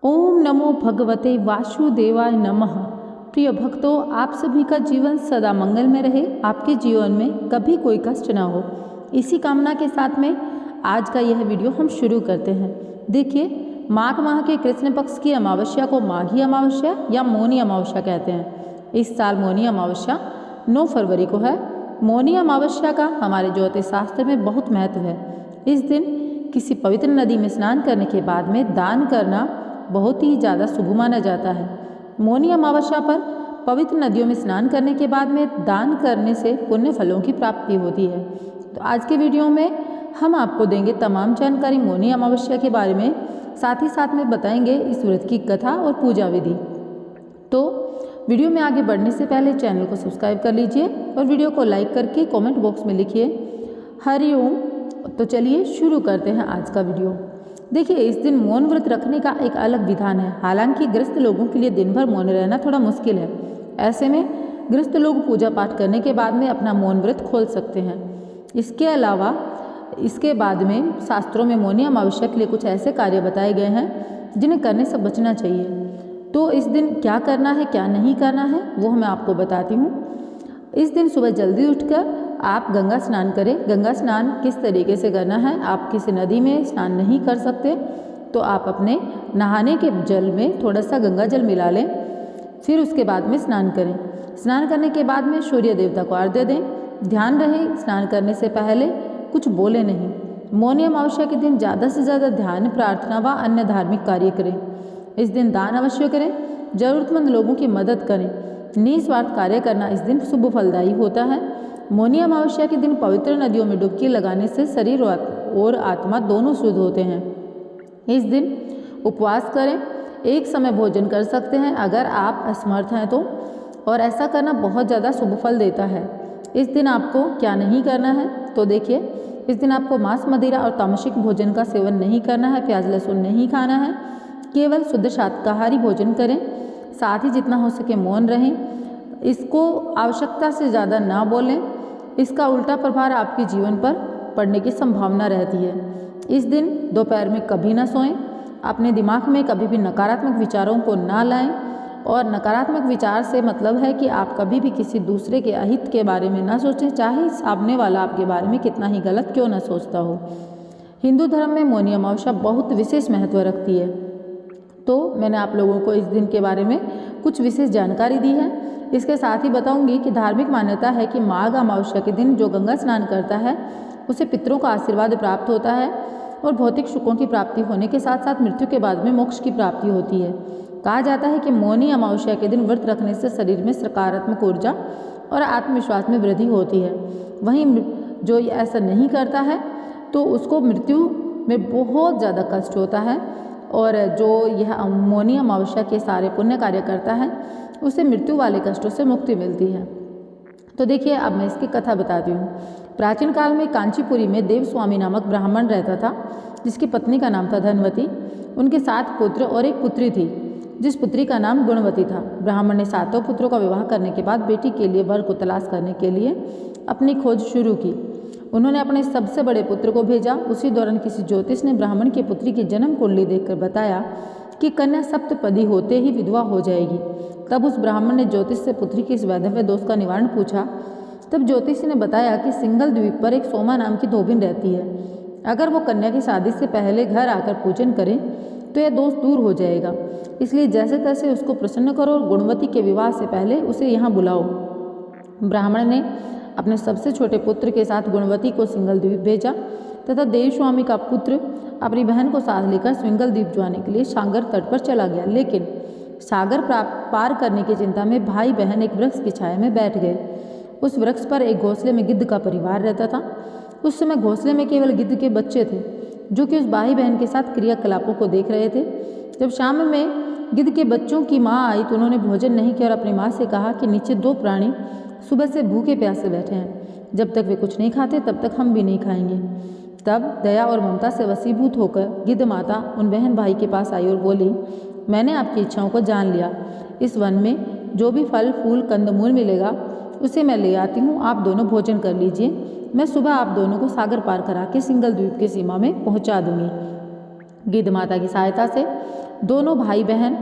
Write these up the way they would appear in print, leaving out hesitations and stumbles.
ओम नमो भगवते वासुदेवाय नमः। प्रिय भक्तों, आप सभी का जीवन सदा मंगल में रहे, आपके जीवन में कभी कोई कष्ट ना हो, इसी कामना के साथ में आज का यह वीडियो हम शुरू करते हैं। देखिए, माघ माह के कृष्ण पक्ष की अमावस्या को माघी अमावस्या या मौनी अमावस्या कहते हैं। इस साल मौनी अमावस्या 9 फरवरी को है। मौनी अमावस्या का हमारे ज्योतिष शास्त्र में बहुत महत्व है। इस दिन किसी पवित्र नदी में स्नान करने के बाद में दान करना बहुत ही ज़्यादा शुभ माना जाता है। मौनी अमावस्या पर पवित्र नदियों में स्नान करने के बाद में दान करने से पुण्य फलों की प्राप्ति होती है। तो आज के वीडियो में हम आपको देंगे तमाम जानकारी मौनी अमावस्या के बारे में, साथ ही साथ में बताएंगे इस व्रत की कथा और पूजा विधि। तो वीडियो में आगे बढ़ने से पहले चैनल को सब्सक्राइब कर लीजिए और वीडियो को लाइक करके कमेंट बॉक्स में लिखिए हरि ओम। तो चलिए शुरू करते हैं आज का वीडियो। देखिए, इस दिन मौन व्रत रखने का एक अलग विधान है। हालांकि गृहस्थ लोगों के लिए दिन भर मौन रहना थोड़ा मुश्किल है। ऐसे में गृहस्थ लोग पूजा पाठ करने के बाद में अपना मौन व्रत खोल सकते हैं। इसके अलावा इसके बाद में शास्त्रों में मौनी अमावस्या के लिए कुछ ऐसे कार्य बताए गए हैं जिन्हें करने से बचना चाहिए। तो इस दिन क्या करना है, क्या नहीं करना है, वो मैं आपको बताती हूँ। इस दिन सुबह जल्दी उठकर आप गंगा स्नान करें। गंगा स्नान किस तरीके से करना है, आप किसी नदी में स्नान नहीं कर सकते तो आप अपने नहाने के जल में थोड़ा सा गंगा जल मिला लें, फिर उसके बाद में स्नान करें। स्नान करने के बाद में सूर्य देवता को अर्घ्य दें। ध्यान रहे, स्नान करने से पहले कुछ बोले नहीं। मौनी अमावस्या के दिन ज़्यादा से ज़्यादा ध्यान, प्रार्थना व अन्य धार्मिक कार्य करें। इस दिन दान अवश्य करें, ज़रूरतमंद लोगों की मदद करें। निस्वार्थ कार्य करना इस दिन शुभ फलदायी होता है। मौनी अमावस्या के दिन पवित्र नदियों में डुबकी लगाने से शरीर और आत्मा दोनों शुद्ध होते हैं। इस दिन उपवास करें, एक समय भोजन कर सकते हैं अगर आप असमर्थ हैं तो, और ऐसा करना बहुत ज़्यादा शुभ फल देता है। इस दिन आपको क्या नहीं करना है, तो देखिए, इस दिन आपको मांस, मदिरा और तामसिक भोजन का सेवन नहीं करना है। प्याज लहसुन नहीं खाना है, केवल शुद्ध शाकाहारी भोजन करें। साथ ही जितना हो सके मौन रहें। इसको आवश्यकता से ज़्यादा ना बोलें, इसका उल्टा प्रभाव आपके जीवन पर पड़ने की संभावना रहती है। इस दिन दोपहर में कभी ना सोएं। अपने दिमाग में कभी भी नकारात्मक विचारों को ना लाएं, और नकारात्मक विचार से मतलब है कि आप कभी भी किसी दूसरे के अहित के बारे में ना सोचें, चाहे सामने वाला आपके बारे में कितना ही गलत क्यों ना सोचता हो। हिंदू धर्म में मौनी अमावस्या बहुत विशेष महत्व रखती है। तो मैंने आप लोगों को इस दिन के बारे में कुछ विशेष जानकारी दी है। इसके साथ ही बताऊंगी कि धार्मिक मान्यता है कि माघ अमावस्या के दिन जो गंगा स्नान करता है उसे पितरों का आशीर्वाद प्राप्त होता है, और भौतिक सुखों की प्राप्ति होने के साथ साथ मृत्यु के बाद में मोक्ष की प्राप्ति होती है। कहा जाता है कि मौनी अमावस्या के दिन व्रत रखने से शरीर में सकारात्मक ऊर्जा और आत्मविश्वास में वृद्धि होती है। वहीं जो ऐसा नहीं करता है तो उसको मृत्यु में बहुत ज़्यादा कष्ट होता है, और जो यह मौनी अमावस्या के सारे पुण्य कार्य करता है उसे मृत्यु वाले कष्टों से मुक्ति मिलती है। तो देखिए, अब मैं इसकी कथा बताती हूँ। प्राचीन काल में कांचीपुरी में देवस्वामी नामक ब्राह्मण रहता था, जिसकी पत्नी का नाम था धनवती। उनके 7 पुत्र और एक पुत्री थी, जिस पुत्री का नाम गुणवती था। ब्राह्मण ने 7 पुत्रों का विवाह करने के बाद बेटी के लिए वर को तलाश करने के लिए अपनी खोज शुरू की। उन्होंने अपने सबसे बड़े पुत्र को भेजा। उसी दौरान किसी ज्योतिष ने ब्राह्मण की पुत्री की जन्म कुंडली देखकर बताया कि कन्या सप्तपदी होते ही विधवा हो जाएगी। तब उस ब्राह्मण ने ज्योतिष से पुत्री के इस वैधव्य दोष का निवारण पूछा। तब ज्योतिषी ने बताया कि सिंगल द्वीप पर एक सोमा नाम की धोबिन रहती है। अगर वो कन्या की शादी से पहले घर आकर पूजन करें तो यह दोष दूर हो जाएगा। इसलिए जैसे तैसे उसको प्रसन्न करो और गुणवती के विवाह से पहले उसे यहाँ बुलाओ। ब्राह्मण ने अपने सबसे छोटे पुत्र के साथ गुणवती को सिंगल द्वीप भेजा, तथा देवस्वामी का पुत्र अपनी बहन को साथ लेकर सिंगल द्वीप जाने के लिए सागर तट पर चला गया। लेकिन सागर पार करने की चिंता में भाई बहन एक वृक्ष की छाया में बैठ गए। उस वृक्ष पर एक घोंसले में गिद्ध का परिवार रहता था। उस समय घोंसले में केवल गिद्ध के बच्चे थे, जो कि उस भाई बहन के साथ क्रियाकलापों को देख रहे थे। जब शाम में गिद्ध के बच्चों की माँ आई तो उन्होंने भोजन नहीं किया और अपनी माँ से कहा कि नीचे 2 प्राणी सुबह से भूखे प्यासे बैठे हैं, जब तक वे कुछ नहीं खाते तब तक हम भी नहीं खाएंगे। तब दया और ममता से वशीभूत होकर गिद्ध माता उन बहन भाई के पास आई और बोली, मैंने आपकी इच्छाओं को जान लिया। इस वन में जो भी फल फूल कंदमूल मिलेगा उसे मैं ले आती हूँ, आप दोनों भोजन कर लीजिए। मैं सुबह आप दोनों को सागर पार करा के सिंगल द्वीप की सीमा में पहुँचा दूंगी। गिद्ध माता की सहायता से दोनों भाई बहन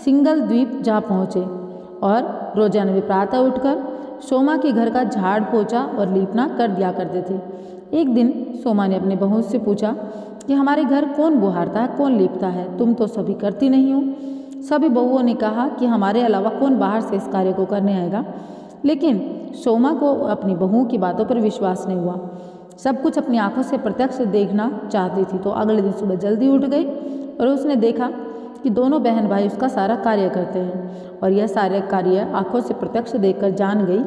सिंगल द्वीप जा पहुँचे और रोजाना वे प्रातः उठकर सोमा के घर का झाड़ पोछा और लीपना कर दिया करते थे। एक दिन सोमा ने अपनी बहू से पूछा कि हमारे घर कौन बुहारता है, कौन लीपता है, तुम तो सभी करती नहीं हो। सभी बहुओं ने कहा कि हमारे अलावा कौन बाहर से इस कार्य को करने आएगा। लेकिन सोमा को अपनी बहू की बातों पर विश्वास नहीं हुआ। सब कुछ अपनी आंखों से प्रत्यक्ष देखना चाहती थी। तो अगले दिन सुबह जल्दी उठ गई और उसने देखा कि दोनों बहन भाई उसका सारा कार्य करते हैं और यह सारे कार्य आंखों से प्रत्यक्ष देखकर जान गई।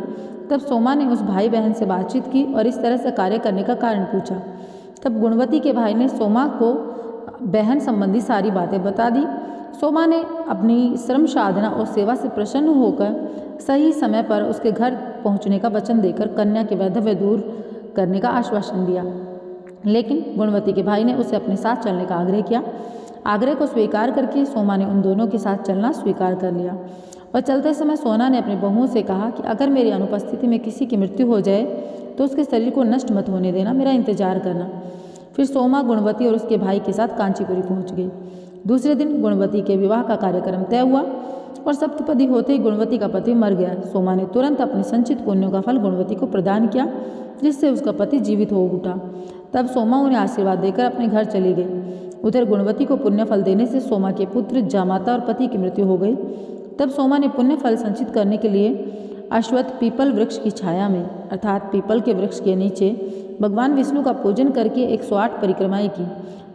तब सोमा ने उस भाई बहन से बातचीत की और इस तरह से कार्य करने का कारण पूछा। तब गुणवती के भाई ने सोमा को बहन संबंधी सारी बातें बता दी। सोमा ने अपनी श्रम साधना और सेवा से प्रसन्न होकर सही समय पर उसके घर पहुंचने का वचन देकर कन्या के वैधव्य दूर करने का आश्वासन दिया। लेकिन गुणवती के भाई ने उसे अपने साथ चलने का आग्रह किया। आग्रह को स्वीकार करके सोमा ने उन दोनों के साथ चलना स्वीकार कर लिया और चलते समय सोना ने अपनी बहुओं से कहा कि अगर मेरी अनुपस्थिति में किसी की मृत्यु हो जाए तो उसके शरीर को नष्ट मत होने देना, मेरा इंतजार करना। फिर सोमा गुणवती और उसके भाई के साथ कांचीपुरी पहुंच गई। दूसरे दिन गुणवती के विवाह का कार्यक्रम तय हुआ और सप्तपदी होते ही गुणवती का पति मर गया। सोमा ने तुरंत अपने संचित पुण्यों का फल गुणवती को प्रदान किया, जिससे उसका पति जीवित हो उठा। तब सोमा उन्हें आशीर्वाद देकर अपने घर चली गई। उधर गुणवती को पुण्य फल देने से सोमा के पुत्र जामाता और पति की मृत्यु हो गई। तब सोमा ने पुण्य फल संचित करने के लिए अश्वत्थ पीपल वृक्ष की छाया में अर्थात पीपल के वृक्ष के नीचे भगवान विष्णु का पूजन करके 108 परिक्रमाएं की,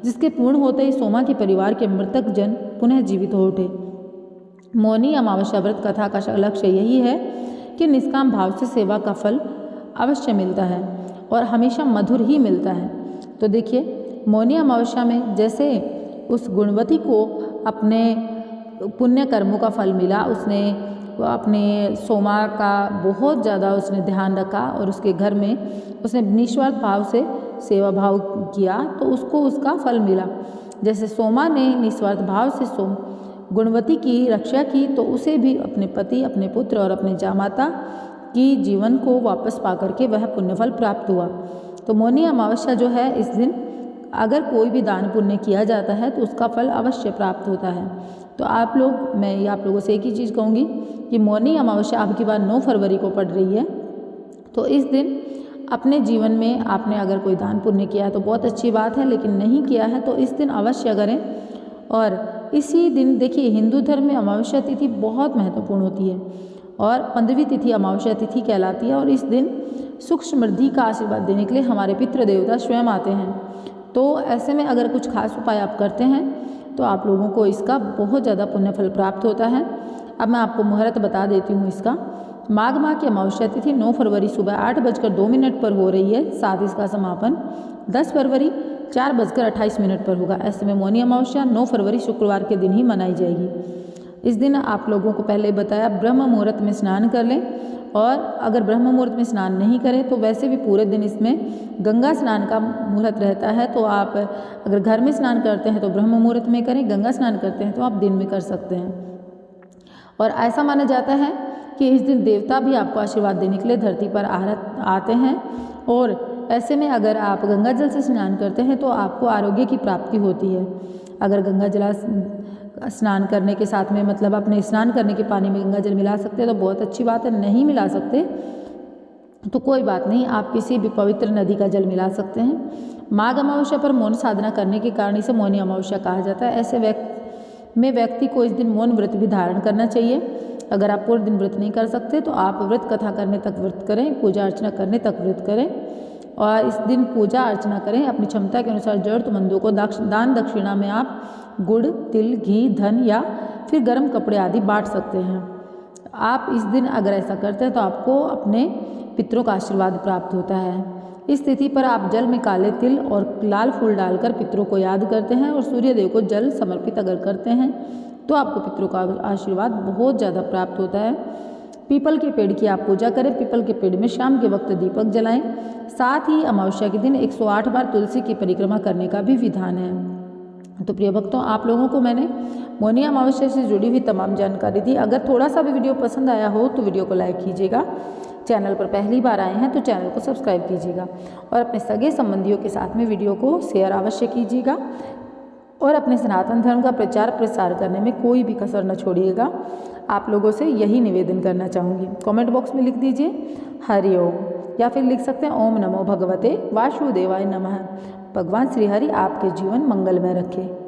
जिसके पूर्ण होते ही सोमा के परिवार के मृतक जन पुनः जीवित हो उठे। मौनी अमावस्या व्रत कथा का लक्ष्य यही है कि निष्काम भाव से सेवा का फल अवश्य मिलता है और हमेशा मधुर ही मिलता है। तो देखिए, मौनी अमावस्या में जैसे उस गुणवती को अपने पुण्य कर्मों का फल मिला, उसने अपने सोमा का बहुत ज़्यादा उसने ध्यान रखा और उसके घर में उसने निस्वार्थ भाव से सेवा भाव किया तो उसको उसका फल मिला। जैसे सोमा ने निस्वार्थ भाव से गुणवती की रक्षा की तो उसे भी अपने पति, अपने पुत्र और अपने जामाता की जीवन को वापस पा करके वह पुण्यफल प्राप्त हुआ। तो मौनी अमावस्या जो है, इस दिन अगर कोई भी दान पुण्य किया जाता है तो उसका फल अवश्य प्राप्त होता है। तो मैं आप लोगों से एक ही चीज़ कहूँगी कि मौनी अमावस्या आपकी बार 9 फरवरी को पड़ रही है। तो इस दिन अपने जीवन में आपने अगर कोई दान पुण्य किया है तो बहुत अच्छी बात है, लेकिन नहीं किया है तो इस दिन अवश्य करें। और इसी दिन देखिए, हिंदू धर्म में अमावस्या तिथि बहुत महत्वपूर्ण होती है और 15वीं तिथि अमावस्या तिथि कहलाती है और इस दिन सुख समृद्धि का आशीर्वाद देने के लिए हमारे पितृ देवता स्वयं आते हैं। तो ऐसे में अगर कुछ खास उपाय आप करते हैं तो आप लोगों को इसका बहुत ज़्यादा पुण्य फल प्राप्त होता है। अब मैं आपको मुहूर्त बता देती हूँ इसका। माघ माह की अमावस्या तिथि 9 फरवरी सुबह 8:02 पर हो रही है। साथ इसका समापन 10 फरवरी 4:28 पर होगा। ऐसे में मौनी अमावस्या 9 फरवरी शुक्रवार के दिन ही मनाई जाएगी। इस दिन आप लोगों को पहले बताया ब्रह्म मुहूर्त में स्नान कर लें और अगर ब्रह्म मुहूर्त में स्नान नहीं करें तो वैसे भी पूरे दिन इसमें गंगा स्नान का मुहूर्त रहता है। तो आप अगर घर में स्नान करते हैं तो ब्रह्म मुहूर्त में करें, गंगा स्नान करते हैं तो आप दिन में कर सकते हैं। और ऐसा माना जाता है कि इस दिन देवता भी आपको आशीर्वाद देने के लिए धरती पर आते हैं और ऐसे में अगर आप गंगा जल से स्नान करते हैं तो आपको आरोग्य की प्राप्ति होती है। अगर गंगा जल स्नान करने के साथ में मतलब अपने स्नान करने के पानी में गंगा जल मिला सकते हैं तो बहुत अच्छी बात है। नहीं मिला सकते तो कोई बात नहीं, आप किसी भी पवित्र नदी का जल मिला सकते हैं। माघ अमावस्या पर मौन साधना करने के कारण इसे मौनी अमावस्या कहा जाता है। ऐसे व्यक्ति को इस दिन मौन व्रत भी धारण करना चाहिए। अगर आप पूरे दिन व्रत नहीं कर सकते तो आप व्रत कथा करने तक व्रत करें, पूजा अर्चना करने तक व्रत करें और इस दिन पूजा अर्चना करें। अपनी क्षमता के अनुसार जरूरतमंदों को दान दक्षिणा में आप गुड़, तिल, घी, धन या फिर गर्म कपड़े आदि बांट सकते हैं। आप इस दिन अगर ऐसा करते हैं तो आपको अपने पितरों का आशीर्वाद प्राप्त होता है। इस तिथि पर आप जल में काले तिल और लाल फूल डालकर पितरों को याद करते हैं और सूर्य देव को जल समर्पित अगर करते हैं तो आपको पितरों का आशीर्वाद बहुत ज़्यादा प्राप्त होता है। पीपल के पेड़ की आप पूजा करें। पीपल के पेड़ में शाम के वक्त दीपक जलाएं। साथ ही अमावस्या के दिन 108 बार तुलसी की परिक्रमा करने का भी विधान है। तो प्रिय भक्तों, आप लोगों को मैंने मौनी अमावस्या से जुड़ी हुई तमाम जानकारी दी। अगर थोड़ा सा भी वीडियो पसंद आया हो तो वीडियो को लाइक कीजिएगा। चैनल पर पहली बार आए हैं तो चैनल को सब्सक्राइब कीजिएगा और अपने सगे संबंधियों के साथ में वीडियो को शेयर अवश्य कीजिएगा और अपने सनातन धर्म का प्रचार प्रसार करने में कोई भी कसर न छोड़िएगा। आप लोगों से यही निवेदन करना चाहूँगी। कमेंट बॉक्स में लिख दीजिए हरि ओम, या फिर लिख सकते हैं ओम नमो भगवते वासुदेवाय नमः। भगवान श्री हरि आपके जीवन मंगलमय रखे।